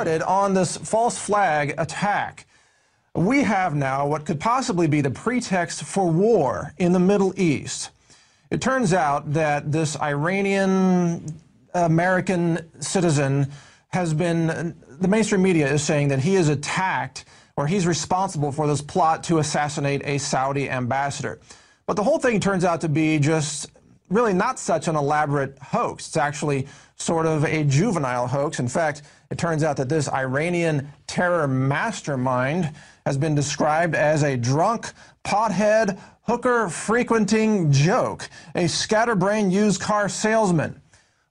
started on this false flag attack. We have now what could possibly be the pretext for war in the Middle East. It turns out that this Iranian American citizen has been, the mainstream media is saying that he is attacked or he's responsible for this plot to assassinate a Saudi ambassador. But the whole thing turns out to be just really not such an elaborate hoax. It's actually sort of a juvenile hoax. In fact, it turns out that this Iranian terror mastermind has been described as a drunk, pothead, hooker-frequenting joke, a scatterbrained used car salesman.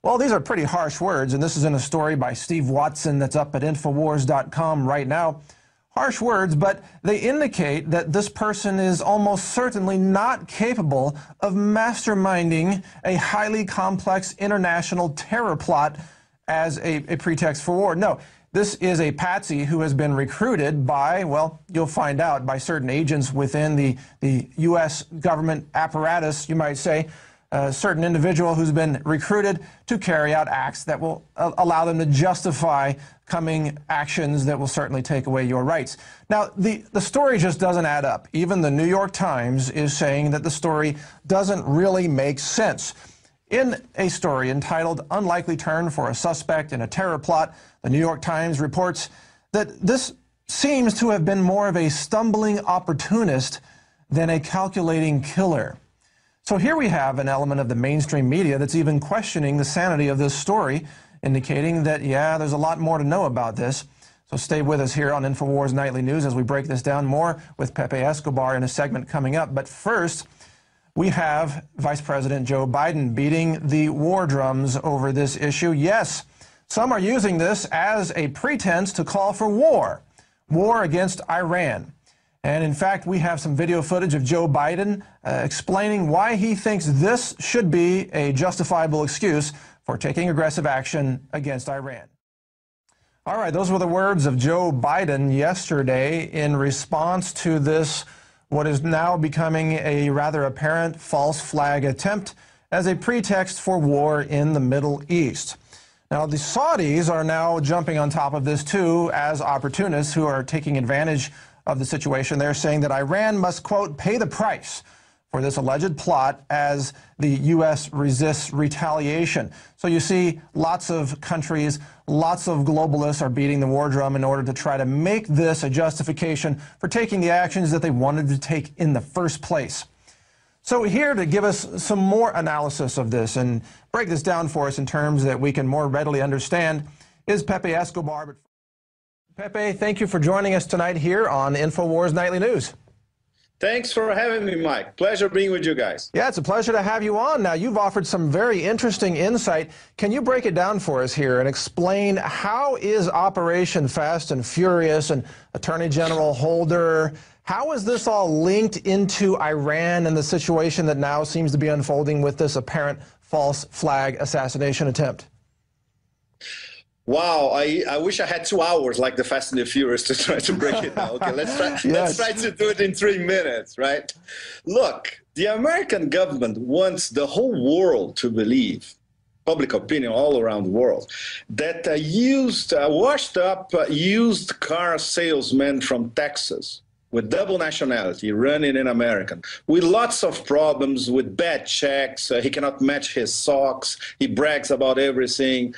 Well, these are pretty harsh words, and this is in a story by Steve Watson that's up at Infowars.com right now. Harsh words, but they indicate that this person is almost certainly not capable of masterminding a highly complex international terror plot as a pretext for war. No, this is a patsy who has been recruited by, well, you'll find out, by certain agents within the U.S. government apparatus, you might say, a certain individual who's been recruited to carry out acts that will allow them to justify coming actions that will certainly take away your rights. Now, the story just doesn't add up. Even the New York Times is saying that the story doesn't really make sense. In a story entitled "Unlikely Turn for a Suspect in a Terror Plot," the New York Times reports that this seems to have been more of a stumbling opportunist than a calculating killer. So here we have an element of the mainstream media that's even questioning the sanity of this story, indicating that, yeah, there's a lot more to know about this. So stay with us here on Infowars Nightly News as we break this down more with Pepe Escobar in a segment coming up. But first, we have Vice President Joe Biden beating the war drums over this issue. Yes, some are using this as a pretense to call for war against Iran. And in fact, we have some video footage of Joe Biden explaining why he thinks this should be a justifiable excuse for taking aggressive action against Iran. All right, those were the words of Joe Biden yesterday in response to this, what is now becoming a rather apparent false flag attempt as a pretext for war in the Middle East. Now, the Saudis are now jumping on top of this, too, as opportunists who are taking advantage of the situation. They're saying that Iran must, quote, pay the price for this alleged plot as the U.S. resists retaliation. So you see lots of countries, lots of globalists are beating the war drum in order to try to make this a justification for taking the actions that they wanted to take in the first place. So here to give us some more analysis of this and break this down for us in terms that we can more readily understand is Pepe Escobar. Pepe, thank you for joining us tonight here on Infowars Nightly News. Thanks for having me, Mike. Pleasure being with you guys. Yeah, it's a pleasure to have you on. Now, you've offered some very interesting insight. Can you break it down for us here and explain how is Operation Fast and Furious and Attorney General Holder, how is this all linked into Iran and the situation that now seems to be unfolding with this apparent false flag assassination attempt? Wow, I wish I had 2 hours like the Fast and the Furious to try to break it down. Okay, let's try to do it in 3 minutes, right? Look, the American government wants the whole world to believe, public opinion all around the world, that washed up used car salesman from Texas with double nationality, running in American, with lots of problems, with bad checks, he cannot match his socks, he brags about everything,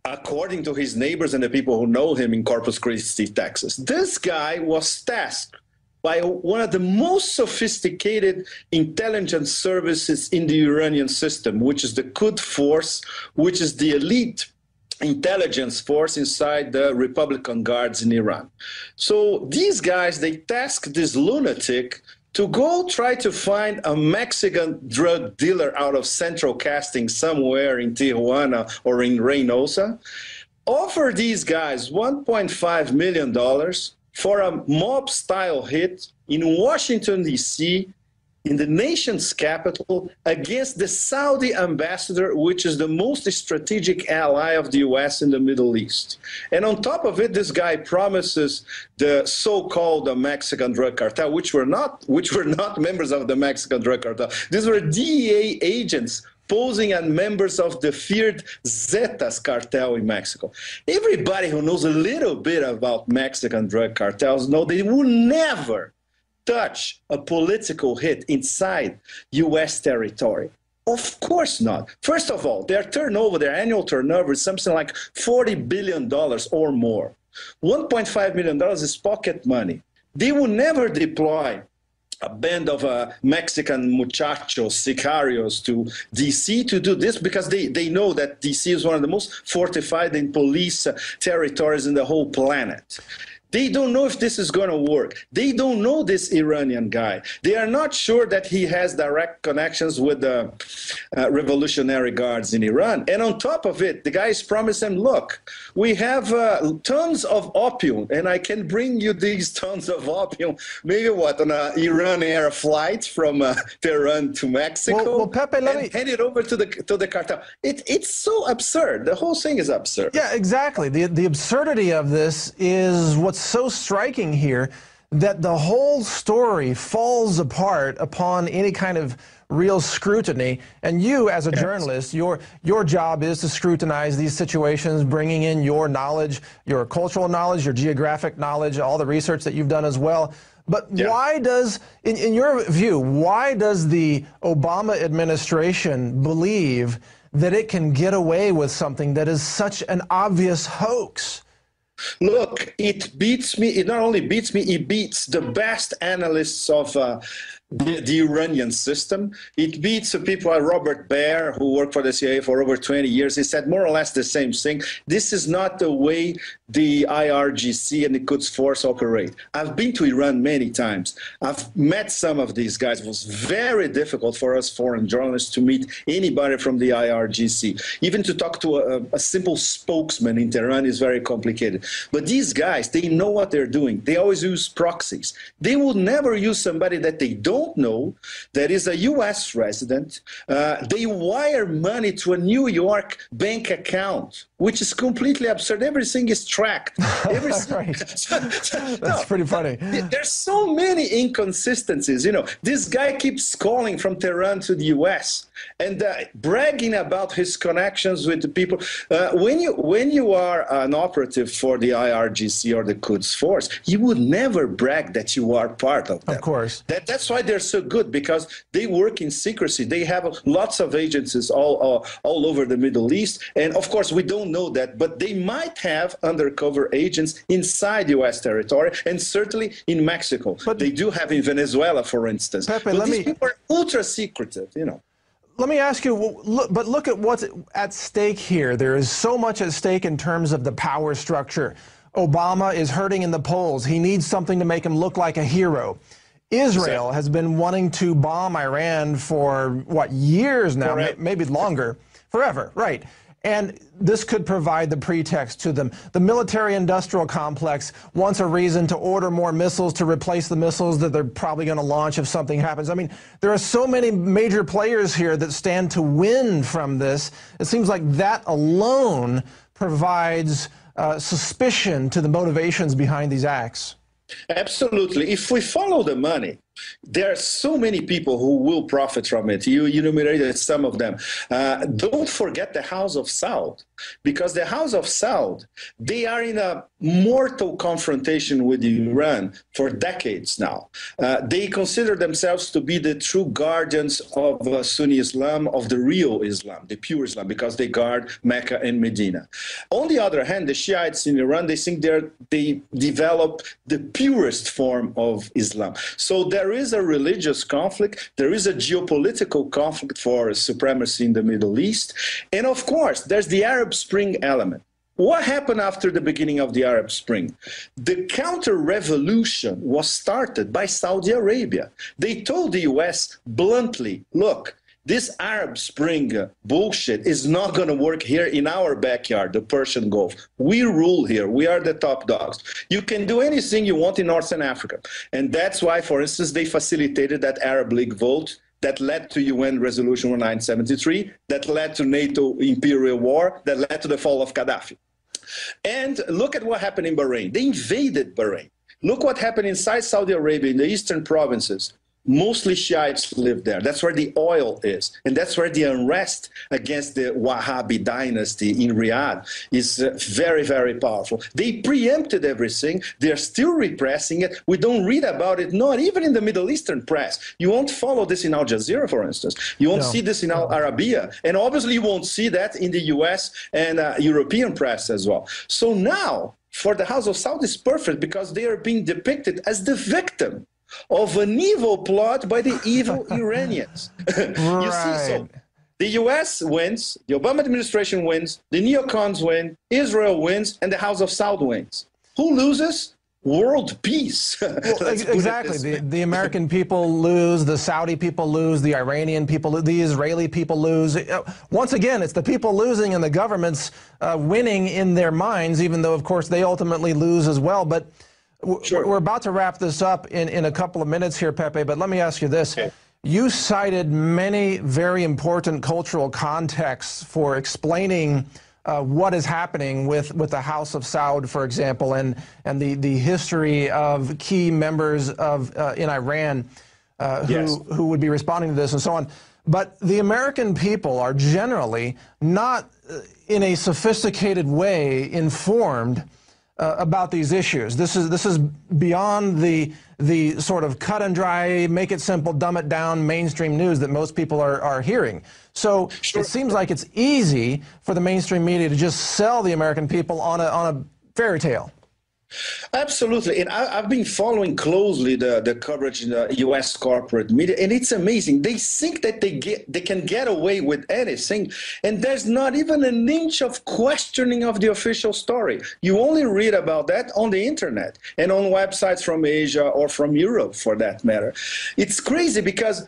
according to his neighbors and the people who know him in Corpus Christi, Texas. This guy was tasked by one of the most sophisticated intelligence services in the Iranian system, which is the Quds Force, which is the elite intelligence force inside the Republican Guards in Iran. So these guys, they tasked this lunatic to go try to find a Mexican drug dealer out of Central Casting somewhere in Tijuana or in Reynosa, offer these guys $1.5 million for a mob-style hit in Washington, D.C., in the nation's capital, against the Saudi ambassador, which is the most strategic ally of the U.S. in the Middle East. And on top of it, this guy promises the so-called Mexican drug cartel, which were not members of the Mexican drug cartel. These were DEA agents posing as members of the feared Zetas cartel in Mexico. Everybody who knows a little bit about Mexican drug cartels know they will never touch a political hit inside U.S. territory. Of course not. First of all, their turnover, their annual turnover is something like $40 billion or more. $1.5 million is pocket money. They will never deploy a band of Mexican muchachos, sicarios to D.C. to do this because they know that D.C. is one of the most fortified and police territories in the whole planet. They don't know if this is going to work. They don't know this Iranian guy. They are not sure that he has direct connections with the revolutionary guards in Iran. And on top of it, the guys promise them, look, we have tons of opium, and I can bring you these tons of opium, maybe what, on an Iran Air flight from Tehran to Mexico, well, Pepe, hand it over to the cartel. It's so absurd. The whole thing is absurd. Yeah, exactly. The absurdity of this is what's so striking here, that the whole story falls apart upon any kind of real scrutiny. And you, as a journalist, your job is to scrutinize these situations, bringing in your knowledge, your cultural knowledge, your geographic knowledge, all the research that you've done as well. But why does, in your view, why does the Obama administration believe that it can get away with something that is such an obvious hoax? Look, it beats me. It not only beats me, it beats the best analysts of the Iranian system. It beats people like Robert Baer, who worked for the CIA for over 20 years. He said more or less the same thing. This is not the way the IRGC and the Quds Force operate. I've been to Iran many times. I've met some of these guys. It was very difficult for us foreign journalists to meet anybody from the IRGC. Even to talk to a simple spokesman in Tehran is very complicated. But these guys, they know what they're doing. They always use proxies. They will never use somebody that they don't know, that is a U.S. resident. They wire money to a New York bank account, which is completely absurd. Everything is tracked. Right. That's pretty funny. There's so many inconsistencies. You know, this guy keeps calling from Tehran to the U.S. and bragging about his connections with the people. When you are an operative for the IRGC or the Quds Force, you would never brag that you are part of them. Of course. That's why they're so good, because they work in secrecy. They have lots of agencies all over the Middle East. And of course, we don't know that, but they might have undercover agents inside U.S. territory, and certainly in Mexico. But they do have in Venezuela, for instance. Pepe, but these people are ultra secretive, you know. Let me ask you, look at what's at stake here. There is so much at stake in terms of the power structure. Obama is hurting in the polls. He needs something to make him look like a hero. Israel has been wanting to bomb Iran for, what, years now, maybe longer, forever, right? And this could provide the pretext to them. The military-industrial complex wants a reason to order more missiles to replace the missiles that they're probably going to launch if something happens. I mean, there are so many major players here that stand to win from this. It seems like that alone provides suspicion to the motivations behind these acts. Absolutely. If we follow the money, there are so many people who will profit from it. You enumerated some of them. Don't forget the House of Saud, because the House of Saud, they are in a mortal confrontation with Iran for decades now. They consider themselves to be the true guardians of Sunni Islam, of the real Islam, the pure Islam, because they guard Mecca and Medina. On the other hand, the Shiites in Iran, they think they develop the purest form of Islam. So there is a religious conflict, there is a geopolitical conflict for supremacy in the Middle East, and of course, there's the Arab Spring element. What happened after the beginning of the Arab Spring? The counter-revolution was started by Saudi Arabia. They told the U.S. bluntly, look, this Arab Spring bullshit is not going to work here in our backyard, the Persian Gulf. We rule here. We are the top dogs. You can do anything you want in Northern Africa. And that's why, for instance, they facilitated that Arab League vote that led to UN Resolution 1973, that led to NATO imperial war, that led to the fall of Gaddafi. And look at what happened in Bahrain. They invaded Bahrain. Look what happened inside Saudi Arabia, in the eastern provinces. Mostly Shiites live there. That's where the oil is. And that's where the unrest against the Wahhabi dynasty in Riyadh is very, very powerful. They preempted everything. They're still repressing it. We don't read about it, not even in the Middle Eastern press. You won't follow this in Al Jazeera, for instance. You won't see this in Al Arabiya. And obviously you won't see that in the US and European press as well. So now, for the House of Saud, it's perfect because they are being depicted as the victim of an evil plot by the evil Iranians. You see, so the US wins, the Obama administration wins, the neocons win, Israel wins, and the House of Saud wins. Who loses? World peace. Well, exactly. The American people lose, the Saudi people lose, the Iranian people lose, the Israeli people lose. Once again, it's the people losing and the governments winning in their minds, even though, of course, they ultimately lose as well. But we're about to wrap this up in a couple of minutes here, Pepe, but let me ask you this. Okay. You cited many very important cultural contexts for explaining what is happening with the House of Saud, for example, and the history of key members of in Iran who would be responding to this and so on. But the American people are generally not in a sophisticated way informed about these issues. This is beyond the sort of cut and dry, make it simple, dumb it down mainstream news that most people are hearing. So it seems like it's easy for the mainstream media to just sell the American people on a fairy tale. Absolutely, and I've been following closely the coverage in the U.S. corporate media, and it's amazing. They think that they can get away with anything, and there's not even an inch of questioning of the official story. You only read about that on the internet and on websites from Asia or from Europe, for that matter. It's crazy because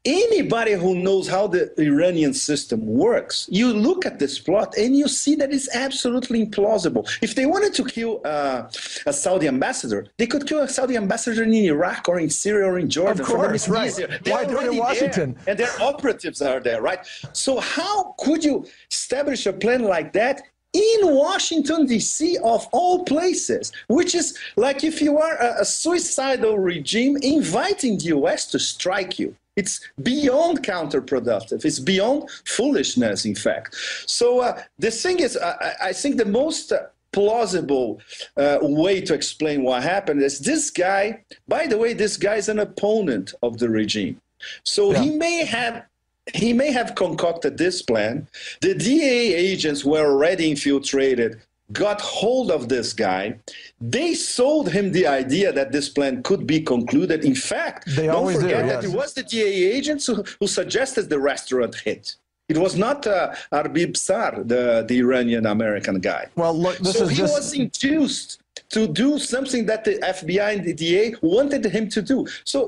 anybody who knows how the Iranian system works, you look at this plot and you see that it's absolutely implausible. If they wanted to kill a Saudi ambassador, they could kill a Saudi ambassador in Iraq or in Syria or in Jordan. Of course, right. Why do it in Washington? And their operatives are there, right? So how could you establish a plan like that in Washington, D.C., of all places, which is like if you are a suicidal regime inviting the U.S. to strike you? It's beyond counterproductive. It's beyond foolishness, in fact. So the thing is, I think the most plausible way to explain what happened is this guy, by the way, this guy is an opponent of the regime. So he may have concocted this plan. The DEA agents were already infiltrated, got hold of this guy. They sold him the idea that this plan could be concluded. In fact, don't forget that it was the DEA agents who suggested the restaurant hit. It was not Arbib Sar, the Iranian-American guy. Well, look, he was induced to do something that the FBI and the DEA wanted him to do. So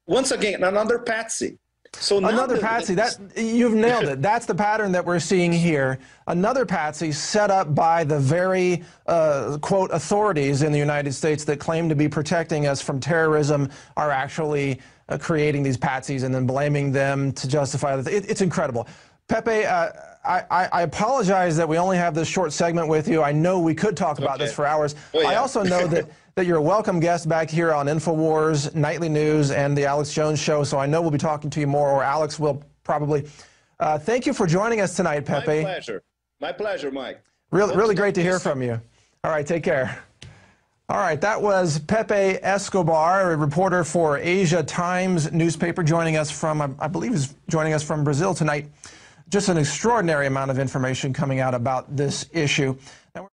once again, another patsy. So another patsy, you've nailed it. That's the pattern that we're seeing here. Another patsy set up by the very, quote, authorities in the United States that claim to be protecting us from terrorism are actually creating these patsies and then blaming them to justify it. It's incredible. Pepe, I apologize that we only have this short segment with you. I know we could talk about this for hours. Oh, yeah. I also know that you're a welcome guest back here on InfoWars, Nightly News, and the Alex Jones Show, so I know we'll be talking to you more, or Alex will probably. Thank you for joining us tonight, Pepe. My pleasure. My pleasure, Mike. Really great to hear from you. All right, take care. All right, that was Pepe Escobar, a reporter for Asia Times newspaper, joining us from, I believe he's joining us from Brazil tonight. Just an extraordinary amount of information coming out about this issue. Now,